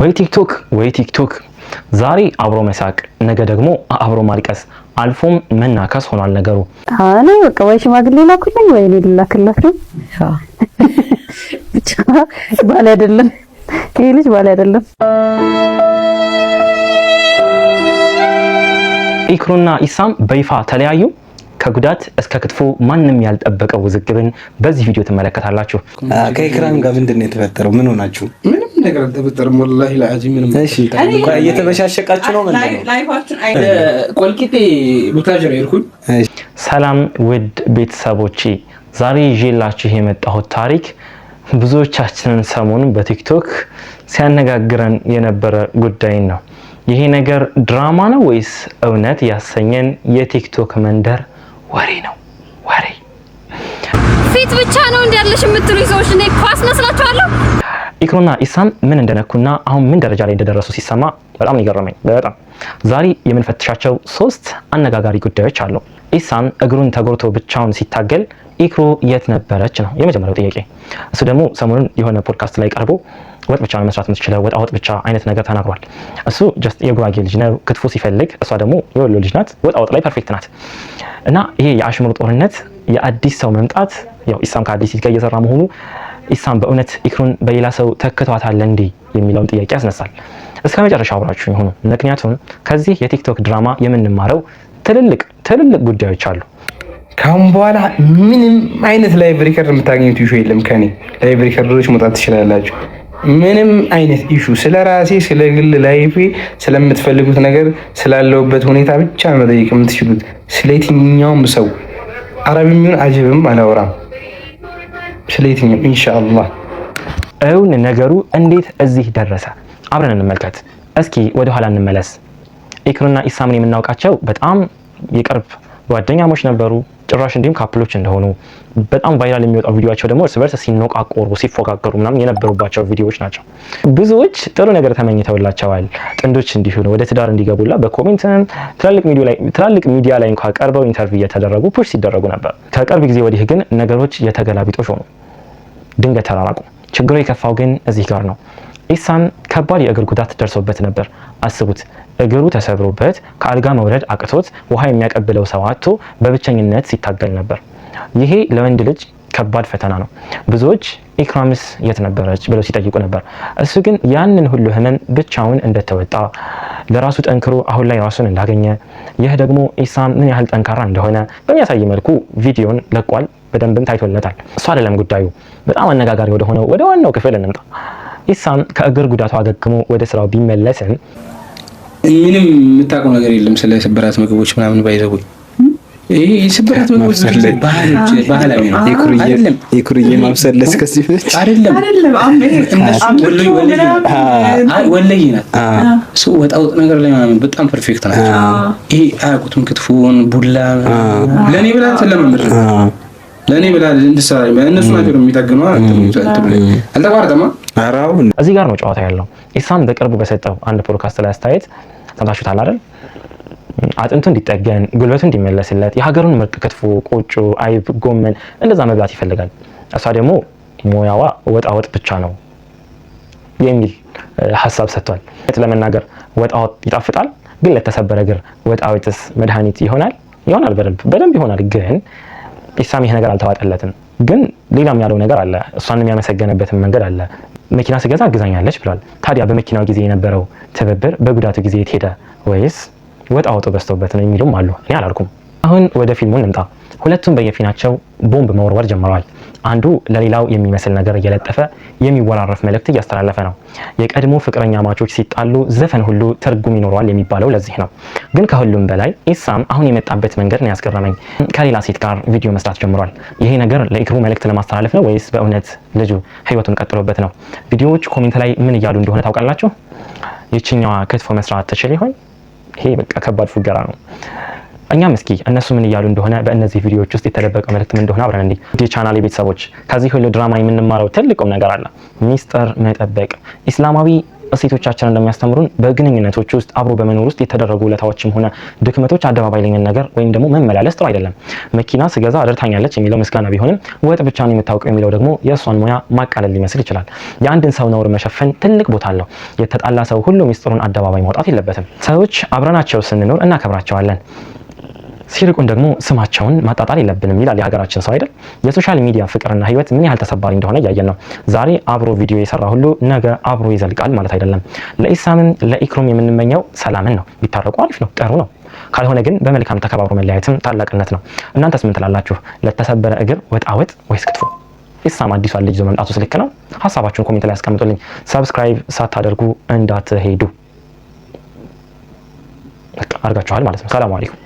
ወይ ቲክቶክ ዛሬ አብሮ መሳቅ ነገ ደግሞ አብሮ ማልቀስ አልፎም መናከስ ሆኗል ነገሩ። አና በቃ ወይ ሽማግሌ ላኩልኝ ወይ እኔ ልላክላችሁ። ብቻ ባል አይደለም ይሄ ልጅ ባል አይደለም። ኢክሩና ኢሳም በይፋ ተለያዩ። ከጉዳት እስከ ክትፎ ማንም ያልጠበቀው ውዝግብን በዚህ ቪዲዮ ትመለከታላችሁ። ከኢክራም ጋር ምንድነው የተፈጠረው? ምን ሆናችሁ? ምንም ነገር አልተፈጠረም። ወላሂ ለአዚም ምንም። እሺ እየተበሻሸቃችሁ ነው ምንድነው? ላይፋችን ቆልቂጤ ቡታጀራ ይርኩኝ። ሰላም ውድ ቤተሰቦቼ፣ ዛሬ ይዤላችሁ የመጣሁት ታሪክ ብዙዎቻችንን ሰሞኑን በቲክቶክ ሲያነጋግረን የነበረ ጉዳይ ነው። ይሄ ነገር ድራማ ነው ወይስ እውነት ያሰኘን የቲክቶክ መንደር ወሬ ነው። ወሬ ፊት ብቻ ነው እንዲያለሽ የምትሉኝ ሰዎች እኔ ኳስ መስላችኋለሁ? ኢክሩና ኢሳም ምን እንደነኩና አሁን ምን ደረጃ ላይ እንደደረሱ ሲሰማ በጣም ይገርመኝ። በጣም ዛሬ የምንፈትሻቸው 3 አነጋጋሪ ጉዳዮች አሉ። ኢሳም እግሩን ተጎርቶ ብቻውን ሲታገል ኢክሩ የት ነበረች ነው የመጀመሪያው ጥያቄ። እሱ ደግሞ ሰሞኑን የሆነ ፖድካስት ላይ ቀርቦ ወጥ ብቻ ነው መስራት የምትችለው ወጥ ብቻ አይነት ነገር ተናግሯል። እሱ ጀስት የጉራጌ ልጅ ነው ክትፎ ሲፈልግ፣ እሷ ደግሞ የወሎ ልጅ ናት ወጥ ላይ ፐርፌክት ናት። እና ይሄ የአሽሙር ጦርነት የአዲስ ሰው መምጣት ያው ኢሳም ከአዲስ ልጅ ጋር እየሰራ መሆኑ ኢሳም በእውነት ኢክሩን በሌላ ሰው ተክቷታል እንዴ የሚለውን ጥያቄ ያስነሳል። እስከ መጨረሻው አብራችሁ ይሁኑ፣ ምክንያቱም ከዚህ የቲክቶክ ድራማ የምንማረው ትልልቅ ጉዳዮች አሉ። ካሁን በኋላ ምንም አይነት ላይቭ ሪከርድ የምታገኙት ኢሹ የለም። ከኔ ላይቭ ሪከርዶች መውጣት ትችላላችሁ። ምንም አይነት ኢሹ ስለ ራሴ ስለ ግል ላይፌ ስለምትፈልጉት ነገር ስላለውበት ሁኔታ ብቻ መጠየቅ የምትችሉት። ስለ የትኛውም ሰው አረብም ይሁን አጀብም አላወራም። ስለ የትኛውም ኢንሻአላህ። እውን ነገሩ እንዴት እዚህ ደረሰ? አብረን እንመልከት። እስኪ ወደ ኋላ እንመለስ። ኢክሩና ኢሳምን የምናውቃቸው በጣም የቅርብ ጓደኛሞች ነበሩ። ጭራሽ እንዲሁም ካፕሎች እንደሆኑ በጣም ቫይራል የሚወጣው ቪዲዮአቸው ደግሞ እርስ በርስ ሲኖቃቆሩ ሲፎጋገሩ ምናምን የነበሩባቸው ቪዲዮዎች ናቸው። ብዙዎች ጥሩ ነገር ተመኝተውላቸዋል። ጥንዶች እንዲሆኑ ወደ ትዳር እንዲገቡላ በኮሜንትም ትላልቅ ሚዲያ ላይ እንኳን ቀርበው ኢንተርቪው እየተደረጉ ፑሽ ሲደረጉ ነበር። ከቅርብ ጊዜ ወዲህ ግን ነገሮች የተገላቢጦሽ ሆኑ፣ ድንገት ተራራቁ። ችግሩ የከፋው ግን እዚህ ጋር ነው። ኢሳም ከባድ የእግር ጉዳት ደርሶበት ነበር። አስቡት፣ እግሩ ተሰብሮበት ከአልጋ መውረድ አቅቶት ውሃ የሚያቀብለው ሰው አጥቶ በብቸኝነት ሲታገል ነበር። ይሄ ለወንድ ልጅ ከባድ ፈተና ነው። ብዙዎች ኢክራምስ የት ነበረች ብለው ሲጠይቁ ነበር። እሱ ግን ያንን ሁሉ ህመም ብቻውን እንደተወጣ ለራሱ ጠንክሮ አሁን ላይ ራሱን እንዳገኘ፣ ይህ ደግሞ ኢሳም ምን ያህል ጠንካራ እንደሆነ በሚያሳይ መልኩ ቪዲዮን ለቋል። በደንብም ታይቶለታል። እሱ አይደለም ጉዳዩ። በጣም አነጋጋሪ ወደ ሆነው ወደ ዋናው ክፍል እንምጣ። ኢሳም ከእግር ጉዳቱ አገግሞ ወደ ስራው ቢመለስም ምንም የምታውቀው ነገር የለም ስለ ስብራት ምግቦች ምናምን ባይዘው። ይሄ ስብራት ምግቦች ባህላዊ ነው። ኢክሩዬ ማብሰለስ ከዚህ በፊት አይደለም እነሱ ወለይ ናት። እሱ ወጣው ነገር ላይ ምናምን በጣም ፐርፌክት ናቸው። ይሄ አያውቁትም። ክትፎን ቡላ ለኔ ብላ ስለማምር ለኔ ብላ እንድሰራ እነሱ ናቸው የሚጠግነው። አልተቋረጠማ። አራው እዚህ ጋር ነው ጨዋታ ያለው። ኢሳም በቅርቡ በሰጠው አንድ ፖድካስት ላይ አስተያየት ሰምታችሁታል አይደል? አጥንቱ እንዲጠገን ጉልበቱ እንዲመለስለት የሀገሩን ምርጥ ክትፎ፣ ቆጮ፣ አይብ፣ ጎመን እንደዛ መብላት ይፈልጋል። እሷ ደግሞ ሞያዋ ወጣወጥ ብቻ ነው የሚል ሐሳብ ሰጥቷል። ለመናገር ወጣወጥ ይጣፍጣል፣ ግን ለተሰበረ እግር ወጣወጥስ መድኃኒት ይሆናል? ይሆናል፣ በደንብ ይሆናል። ግን ኢሳም ይሄ ነገር አልተዋጠለትም። ግን ሌላም ያለው ነገር አለ። እሷንም ያመሰገነበትን መንገድ አለ። መኪና ስገዛ አግዛኛለች ብሏል። ታዲያ በመኪናው ጊዜ የነበረው ትብብር በጉዳቱ ጊዜ የት ሄደ? ወይስ ወጣወጡ በዝቶበት ነው የሚሉም አሉ። እኔ አላልኩም። አሁን ወደ ፊልሙ እንምጣ። ሁለቱም በየፊናቸው ቦምብ መወርወር ጀምረዋል። አንዱ ለሌላው የሚመስል ነገር እየለጠፈ የሚወራረፍ መልእክት እያስተላለፈ ነው። የቀድሞ ፍቅረኛ ማቾች ሲጣሉ ዘፈን ሁሉ ትርጉም ይኖረዋል የሚባለው ለዚህ ነው። ግን ከሁሉም በላይ ኢሳም አሁን የመጣበት መንገድ ነው ያስገረመኝ። ከሌላ ሴት ጋር ቪዲዮ መስራት ጀምሯል። ይሄ ነገር ለኢክሩ መልእክት ለማስተላለፍ ነው ወይስ በእውነት ልጁ ህይወቱን ቀጥሎበት ነው? ቪዲዮዎች ኮሜንት ላይ ምን እያሉ እንደሆነ ታውቃላችሁ? ይችኛዋ ክትፎ መስራት ትችል ይሆን? ይሄ በቃ ከባድ ፉገራ ነው። እኛም እስኪ እነሱ ምን እያሉ እንደሆነ በእነዚህ ቪዲዮዎች ውስጥ የተደበቀ መልእክት ምን እንደሆነ አብረን እንዴ ቻናሌ ቤተሰቦች ከዚህ ሁሉ ድራማ የምንማረው ትልቁም ነገር አለ። ሚስጥር መጠበቅ። ኢስላማዊ እሴቶቻችን እንደሚያስተምሩን በግንኙነቶች ውስጥ አብሮ በመኖር ውስጥ የተደረጉ ውለታዎችም ሆነ ድክመቶች አደባባይ ላይ መናገር ወይም ደግሞ መመላለስ ጥሩ አይደለም። መኪና ስገዛ አድርታኛለች የሚለው ምስጋና ቢሆንም ወጥ ብቻ ነው የምታውቀው የሚለው ደግሞ የእሷን ሙያ ማቃለል ሊመስል ይችላል። የአንድን ሰው ነውር መሸፈን ትልቅ ቦታ አለው። የተጣላ ሰው ሁሉ ሚስጥሩን አደባባይ ማውጣት የለበትም። ሰዎች አብረናቸው ስንኖር እናከብራቸዋለን፣ ሲርቁን ደግሞ ስማቸውን ማጣጣል የለብንም ይላል የሀገራችን ሰው አይደል? የሶሻል ሚዲያ ፍቅርና ህይወት ምን ያህል ተሰባሪ እንደሆነ እያየን ነው። ዛሬ አብሮ ቪዲዮ የሰራ ሁሉ ነገ አብሮ ይዘልቃል ማለት አይደለም። ለኢሳምም ለኢክሩም የምንመኘው ሰላምን ነው። ቢታረቁ አሪፍ ነው፣ ጥሩ ነው። ካልሆነ ግን በመልካም ተከባብሮ መለያየትም ታላቅነት ነው። እናንተስ ምን ትላላችሁ? ለተሰበረ እግር ወጣወጥ ወይስ ክትፎ? ኢሳም አዲሷን ልጅ ይዞ መምጣቱ ልክ ነው? ሀሳባችሁን ኮሜንት ላይ አስቀምጡልኝ። ሰብስክራይብ ሳታደርጉ እንዳትሄዱ። አድርጋችኋል ማለት ነው። ሰላም አለይኩም።